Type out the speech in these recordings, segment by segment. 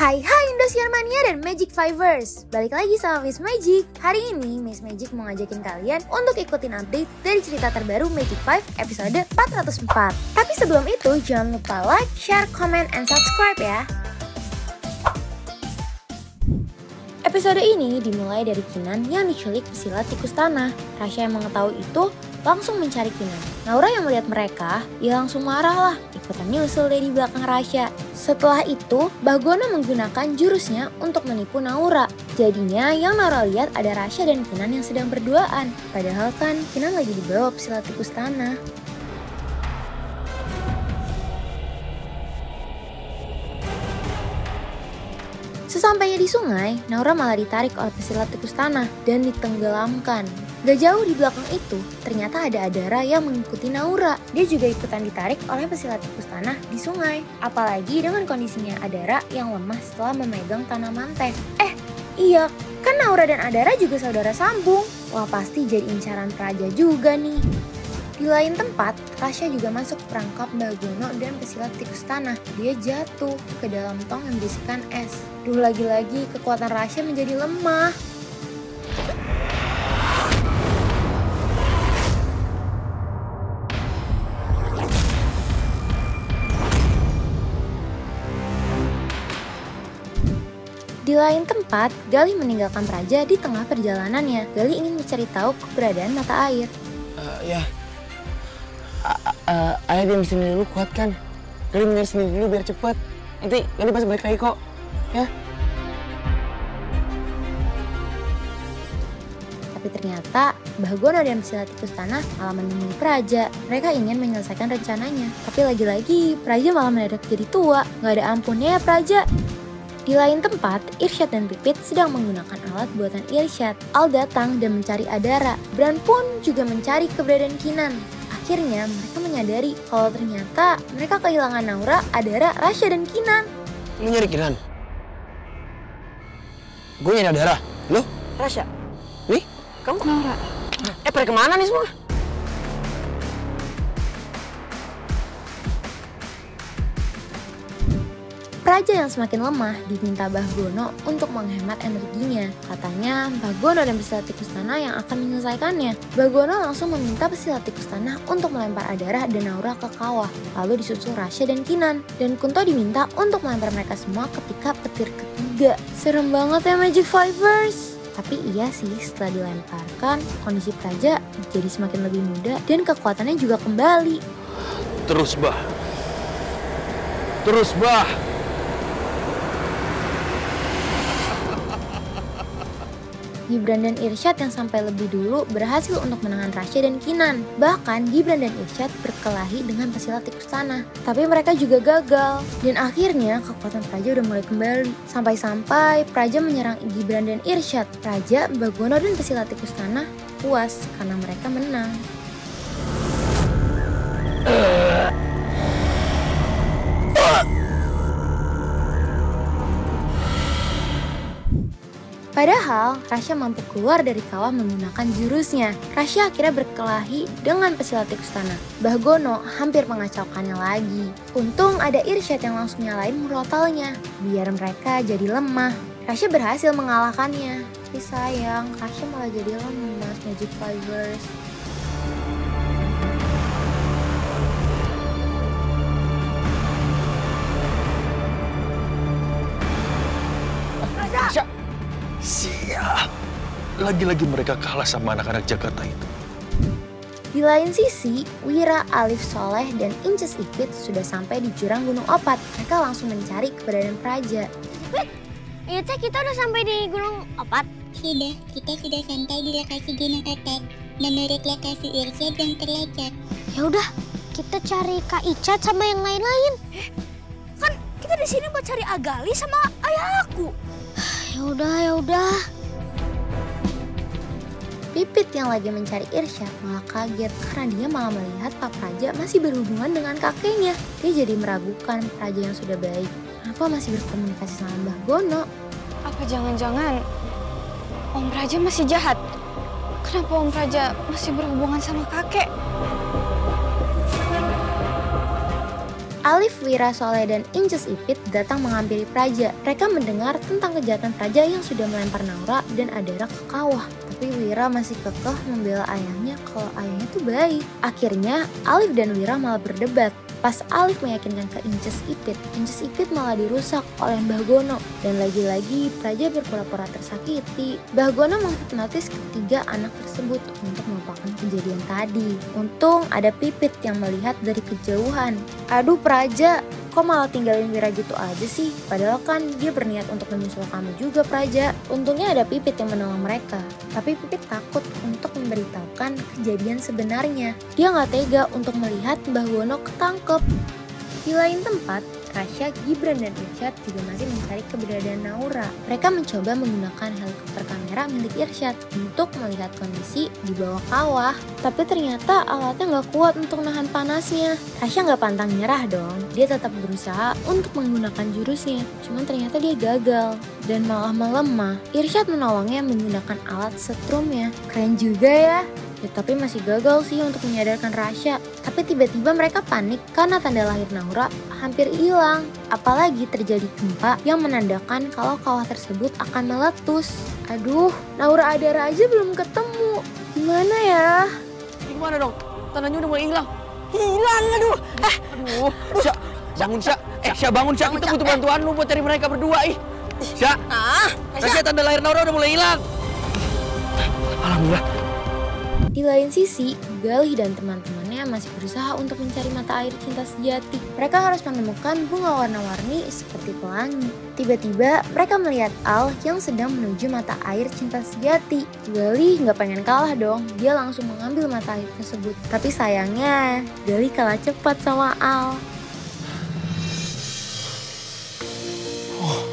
Hai Indosiar Mania dan Magic Fivers. Balik lagi sama Miss Magic. Hari ini Miss Magic mau ngajakin kalian untuk ikutin update dari cerita terbaru Magic 5 episode 404. Tapi sebelum itu jangan lupa like, share, comment, and subscribe ya. Episode ini dimulai dari Kinan yang diculik pesilat tikus tanah. Rasha yang mengetahui itu langsung mencari Kinan. Naura yang melihat mereka, dia langsung marah lah, ikutan nyusul dari belakang Rasha. Setelah itu, Bagono menggunakan jurusnya untuk menipu Naura. Jadinya yang Naura lihat ada Rasha dan Kinan yang sedang berduaan. Padahal kan Kinan lagi dibawa pesilat tikus tanah. Sesampainya di sungai, Naura malah ditarik oleh pesilat tikus tanah dan ditenggelamkan. Gak jauh di belakang itu, ternyata ada Adara yang mengikuti Naura. Dia juga ikutan ditarik oleh pesilat tikus tanah di sungai. Apalagi dengan kondisinya Adara yang lemah setelah memegang tanaman teh. Iya, kan Naura dan Adara juga saudara sambung. Wah, pasti jadi incaran Praja juga nih. Di lain tempat, Rasha juga masuk perangkap Bagono dan pesilat tikus tanah. Dia jatuh ke dalam tong yang berisikan es. Duh, lagi-lagi kekuatan Rasha menjadi lemah. Di lain tempat, Gali meninggalkan Praja di tengah perjalanannya. Gali ingin mencari tahu keberadaan mata air. Ayah diam sini dulu, kuat kan? Gali mencari sendiri dulu biar cepet. Nanti Gali pasti balik lagi kok, ya? Tapi ternyata Bagono dan pesilat tikus tanah malah menemui Praja. Mereka ingin menyelesaikan rencananya. Tapi lagi-lagi Praja malah mendadak jadi tua. Gak ada ampunnya ya Praja. Di lain tempat, Irsyad dan Pipit sedang menggunakan alat buatan Irsyad. Al datang dan mencari Adara. Bran pun juga mencari keberadaan Kinan. Akhirnya mereka menyadari kalau ternyata mereka kehilangan Naura, Adara, Rasha, dan Kinan. Lu nyari Kinan? Gue nyari Adara. Lu? Rasha, Nih? kamu Naura. Pada kemana nih semua? Praja yang semakin lemah diminta Bagono untuk menghemat energinya. Katanya Bagono dan pesilat tikus tanah yang akan menyelesaikannya. Bagono langsung meminta pesilat tikus tanah untuk melempar Adara dan Naura ke kawah. Lalu disusul Rasha dan Kinan. Dan Kunto diminta untuk melempar mereka semua ketika petir ketiga. Serem banget ya Magic Fivers. Tapi iya sih, setelah dilemparkan, kondisi Praja jadi semakin lebih muda dan kekuatannya juga kembali. Terus bah. Terus bah. Gibran dan Irsyad yang sampai lebih dulu berhasil untuk menahan Rasha dan Kinan. Bahkan Gibran dan Irsyad berkelahi dengan pesilat tikus tanah. Tapi mereka juga gagal. Dan akhirnya kekuatan Praja udah mulai kembali. Sampai-sampai Praja menyerang Gibran dan Irsyad. Praja, Bagono, dan pesilat tikus tanah puas karena mereka menang. Padahal, Rasha mampu keluar dari kawah menggunakan jurusnya. Rasha akhirnya berkelahi dengan pesilat tikus tanah. Bagono hampir mengacaukannya lagi. Untung ada Irsyad yang langsung nyalain murotalnya, biar mereka jadi lemah. Rasha berhasil mengalahkannya. Tapi sayang, Rasha malah jadi lemah, Magic Fivers. Rasha. Siap. Lagi-lagi mereka kalah sama anak-anak Jakarta itu. Di lain sisi, Wira, Alif, Soleh, dan Inces Ipit sudah sampai di jurang Gunung Opat. Mereka langsung mencari keberadaan Praja. Ipit, iya teh kita udah sampai di Gunung Opat. Sudah, kita sudah sampai di lokasi Gunung Opat. Menurut lokasi Irsyad yang terlacak. Ya udah, kita cari Kak Icat sama yang lain-lain. Kan kita di sini buat cari Agali sama ayah aku. Ya udah. Pipit yang lagi mencari Irsyad malah kaget karena dia malah melihat Pak Praja masih berhubungan dengan kakeknya. Dia jadi meragukan Praja yang sudah baik. Kenapa masih berkomunikasi sama Mbah Gono? Apa jangan-jangan Om Praja masih jahat? Kenapa Om Praja masih berhubungan sama kakek? Alif, Wira, Soleh, dan Inces Ipit datang menghampiri Praja. Mereka mendengar tentang kejahatan Praja yang sudah melempar Naura dan Adara ke kawah. Tapi Wira masih kekeh membela ayahnya kalau ayahnya itu baik. Akhirnya Alif dan Wira malah berdebat. Pas Alif meyakinkan ke Inces Ipit malah dirusak oleh Mbah Gono. Dan lagi-lagi Praja berpura-pura tersakiti. Mbah Gono menghipnotis ketiga anak tersebut untuk melupakan kejadian tadi. Untung ada Pipit yang melihat dari kejauhan. Aduh Praja, kok malah tinggalin Wira gitu aja sih? Padahal kan dia berniat untuk menyusul kamu juga Praja. Untungnya ada Pipit yang menolong mereka. Tapi Pipit takut untuk memberitahukan kejadian sebenarnya. Dia nggak tega untuk melihat Mbah Gono ketangkep. Di lain tempat, Rasya, Gibran, dan Irsyad juga masih mencari keberadaan Naura. Mereka mencoba menggunakan helikopter kamera milik Irsyad untuk melihat kondisi di bawah kawah. Tapi ternyata alatnya nggak kuat untuk nahan panasnya. Rasya nggak pantang nyerah dong. Dia tetap berusaha untuk menggunakan jurusnya. Cuman ternyata dia gagal dan malah melemah. Irsyad menolongnya menggunakan alat setrumnya. Keren juga ya. Tapi masih gagal sih untuk menyadarkan Rasya. Tapi tiba-tiba mereka panik karena tanda lahir Naura hampir hilang. Apalagi terjadi gempa yang menandakan kalau kawah tersebut akan meletus. Aduh, Naura Adara aja belum ketemu. Gimana ya? Gimana dong? Tandanya udah mulai hilang. Hilang, aduh. Sya, bangun Sya. Sya bangun Sya. Kita butuh bantuan lu buat cari mereka berdua ih. Sya. Rasya tanda lahir Naura udah mulai hilang. Alhamdulillah. Di lain sisi, Galih dan teman-temannya masih berusaha untuk mencari mata air cinta sejati. Mereka harus menemukan bunga warna-warni seperti pelangi. Tiba-tiba, mereka melihat Al yang sedang menuju mata air cinta sejati. Galih nggak pengen kalah dong, dia langsung mengambil mata air tersebut. Tapi sayangnya, Galih kalah cepat sama Al. Oh,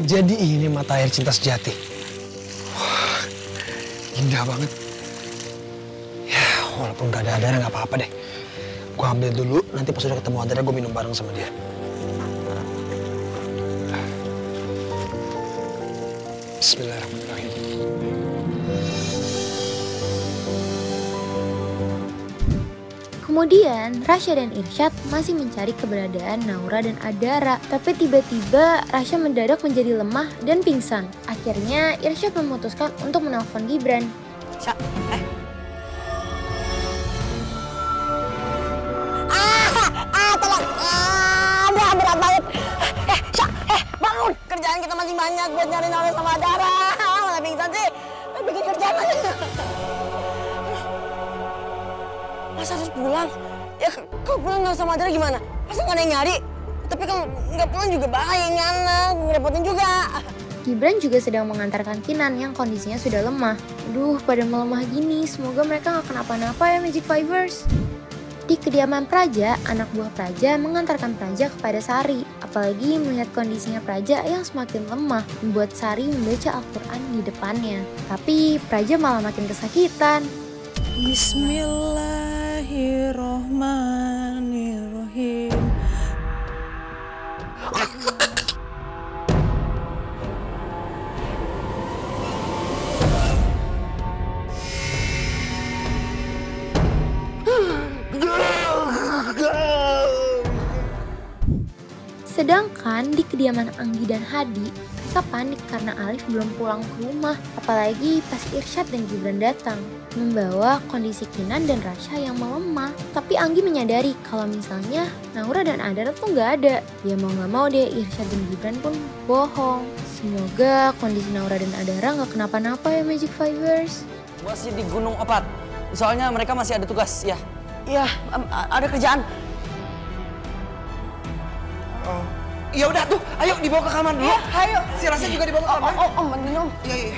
jadi ini mata air cinta sejati. Indah banget. Ya, walaupun gak ada Adara gak apa-apa deh. Gue ambil dulu, nanti pas udah ketemu Adara gue minum bareng sama dia. Bismillahirrahmanirrahim. Kemudian, Rasya dan Irsyad masih mencari keberadaan Naura dan Adara. Tapi tiba-tiba Rasya mendadak menjadi lemah dan pingsan. Akhirnya, Irsyad memutuskan untuk menelpon Gibran. Sya, Tolong. Aduh, berat banget. Sya, bangun. kerjaan kita masih banyak buat nyari Naura sama Adara. Malah pingsan sih. Bikin kerjaan aja. Masa harus pulang? Ya kalau pulang nggak sama Adara gimana? Masa nggak ada yang nyari? Tapi kalau nggak pulang juga bahaya ini anak, ngerepotin juga. Gibran juga sedang mengantarkan Kinan yang kondisinya sudah lemah. Aduh, pada melemah gini, semoga mereka nggak kenapa-napa ya Magic Fivers. Di kediaman Praja, anak buah Praja mengantarkan Praja kepada Sari. Apalagi melihat kondisinya Praja yang semakin lemah, membuat Sari membaca Al-Quran di depannya. Tapi Praja malah makin kesakitan. Bismillahirrohmanirrohim. Sedangkan di kediaman Anggi dan Hadi, mereka panik karena Alif belum pulang ke rumah. Apalagi pas Irsyad dan Gibran datang, membawa kondisi Kinan dan Rasya yang melemah. Tapi Anggi menyadari kalau misalnya Naura dan Adara tuh nggak ada. Ya mau nggak mau deh, Irsyad dan Gibran pun bohong. Semoga kondisi Naura dan Adara nggak kenapa-napa ya Magic Fivers. Masih di Gunung Opat. Soalnya mereka masih ada tugas, ya. Iya, ada kerjaan. Oh. Ya udah tuh, ayo dibawa ke kamar dulu. Iya, ayo. Si Rasya juga dibawa ke kamar. Bantuin om. Iya.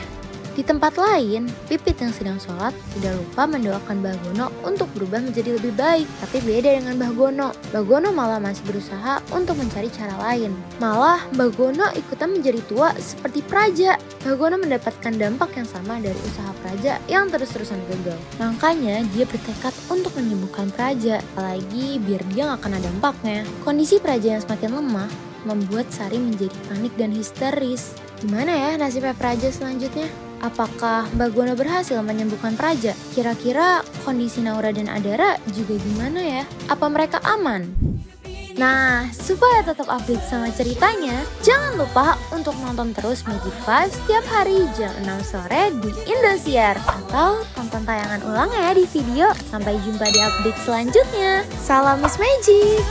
Di tempat lain, Pipit yang sedang sholat tidak lupa mendoakan Mbah Gono untuk berubah menjadi lebih baik. Tapi beda dengan Mbah Gono. Mbah Gono malah masih berusaha untuk mencari cara lain. Malah Mbah Gono ikutan menjadi tua seperti Praja. Mbah Gono mendapatkan dampak yang sama dari usaha Praja yang terus-terusan gagal. Makanya dia bertekad untuk menyembuhkan Praja. Apalagi biar dia gak kena dampaknya. Kondisi Praja yang semakin lemah membuat Sari menjadi panik dan histeris. Gimana ya nasibnya Praja selanjutnya? Apakah Mbak Gono berhasil menyembuhkan Praja? Kira-kira kondisi Naura dan Adara juga gimana ya? Apa mereka aman? Nah, supaya tetap update sama ceritanya, jangan lupa untuk nonton terus Magic 5 setiap hari jam 6 sore di Indosiar. Atau tonton tayangan ulang ya di video. Sampai jumpa di update selanjutnya. Salam Miss Magic!